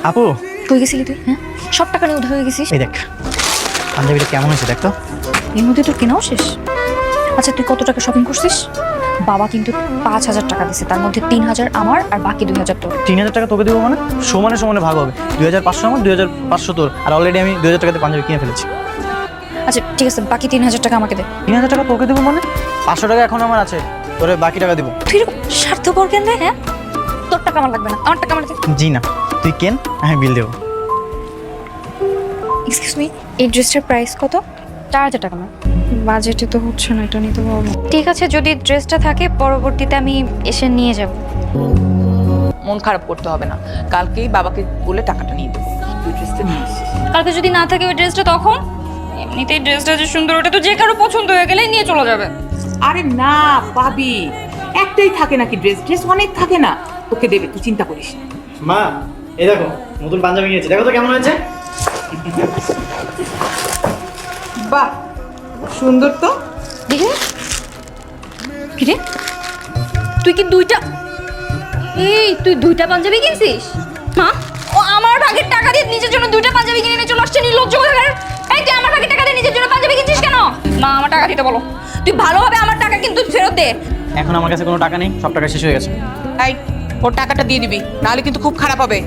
আপু কই গেছিলি তুই? হ্যাঁ, সব টাকা নিয়ে উধার হয়ে গেছিস। এই দেখ পাঞ্জাবিটা কেমন হয়েছে দেখ তো। এর মধ্যে তোর কেনাও শেষ। আচ্ছা, তুই কত টাকা শপিং করছিস? বাবা কিন্তু 5,000 টাকা দিছে, তার মধ্যে 3,000 আমার আর বাকি 2,000 তোর। 3,000 টাকা তোকে দেবো মানে সমানে সমানে ভাগ হবে। 2,500 আমার, 2,500 তোর। আর অলরেডি আমি 2,000 টাকাতে পাঞ্জাবি কিনে ফেলেছি। আচ্ছা ঠিক আছে, বাকি 3,000 টাকা আমাকে দে। 3,000 টাকা তোকে দেবো মানে 500 টাকা এখন আমার আছে, তোরে বাকি টাকা দেবো। তুই এরকম স্বার্থপর কেন রে? হ্যাঁ, তোর টাকা আমার লাগবে না, আমার টাকা আমার দে। জি না, তুই কেন, আমি বিল দেবো। এক্সকিউজ মি, এই ড্রেসটার প্রাইস কত? 4,000 টাকা না। বাজেটে তো হচ্ছে না, এটা নিতে পারবো। ঠিক আছে, যদি ড্রেসটা থাকে পরবর্তীতে আমি এসে নিয়ে যাব। মন খারাপ করতে হবে না, কালকেই বাবাকে বলে টাকাটা নিয়ে দেবো। তুই ড্রেসটা নিয়ে আসিস। কালকে যদি না থাকে ওই ড্রেসটা, তখন এমনিতেই ড্রেসটা যে সুন্দর, ওটা তো যে কারো পছন্দ হয়ে গেলে নিয়ে চলে যাবে। আরে না পাবি, একটাই থাকে নাকি ড্রেস? ড্রেস অনেক থাকে না, তোকে দেবে, তুই চিন্তা করিস না। মা এই দেখো নতুন পাঞ্জাবি কিনেছি, দেখো তো কেমন হয়েছে। বাহ, সুন্দর তো। দেখে কিরে, তুই কি দুইটা, এই তুই দুইটা পাঞ্জাবি কিনছিস? মা, ও আমার ভাগের টাকা দিয়ে নিজের জন্য দুইটা পাঞ্জাবি কিনে নিয়ে চলে আসছে, নির্লজ্জ কোথাকার। এই তুই আমার ভাগের টাকা দিয়ে নিজের জন্য পাঞ্জাবি কিনছিস কেন? মা, আমার টাকা দিতে বলো। তুই ভালোভাবে আমার টাকা কিন্তু ফেরত দে। এখন আমার কাছে কোনো টাকা নেই, সব টাকা শেষ হয়ে গেছে। এই, ওর টাকাটা দিয়ে দিবি, নাহলে কিন্তু খুব খারাপ হবে।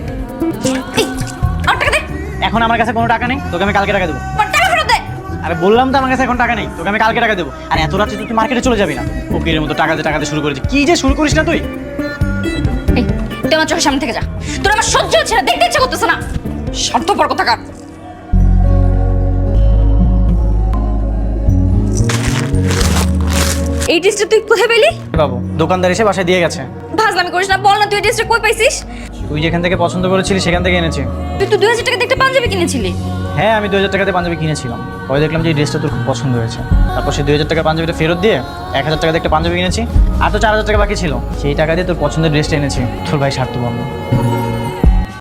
এই, আমার টাকা দে। এখন আমার কাছে কোনো টাকা নেই, তোকে আমি কালকে টাকা দেবো। আমার টাকা ফেরত দে। আরে বললাম তো আমার কাছে এখন টাকা নেই, তোকে আমি কালকে টাকা দেবো। আর এত রাত্রে তুই মার্কেটে চলে যাবি না, ফকিরের মতো টাকাতে শুরু করেছি। কি যে শুরু করিস না তুই। এই, তুই আমার চোখের সামনে থেকে যা। তোর আমার সহ্য হচ্ছে না, দেখতে ইচ্ছে করতেছে না। স্বার্থপর কোথাকার। এই ড্রেসটা তুই কোথায় পেলি? বাবু দোকানদার এসে বাসায় দিয়ে গেছে। ভাজলামি করিস না, বল না তুই এই ড্রেসটা কই পাইছিস? তুই যেখান থেকে পছন্দ করেছিলি সেখান থেকে এনেছি। তুই তো 2,000 টাকা দিয়ে একটা পাঞ্জাবি কিনেছিলি। হ্যাঁ, আমি 2,000 টাকাতে পাঞ্জাবি কিনেছিলাম। পরে দেখলাম যে এই ড্রেসটা তোর খুব পছন্দ হয়েছে। তারপর সেই 2,000 টাকার পাঞ্জাবিটা ফেরত দিয়ে 1,000 টাকাতে একটা পাঞ্জাবি কিনেছি। আর তো 4,000 টাকা বাকি ছিল, সেই টাকা দিয়ে তোর পছন্দের ড্রেসটা এনেছি। তোর ভাই স্বার্থপর না।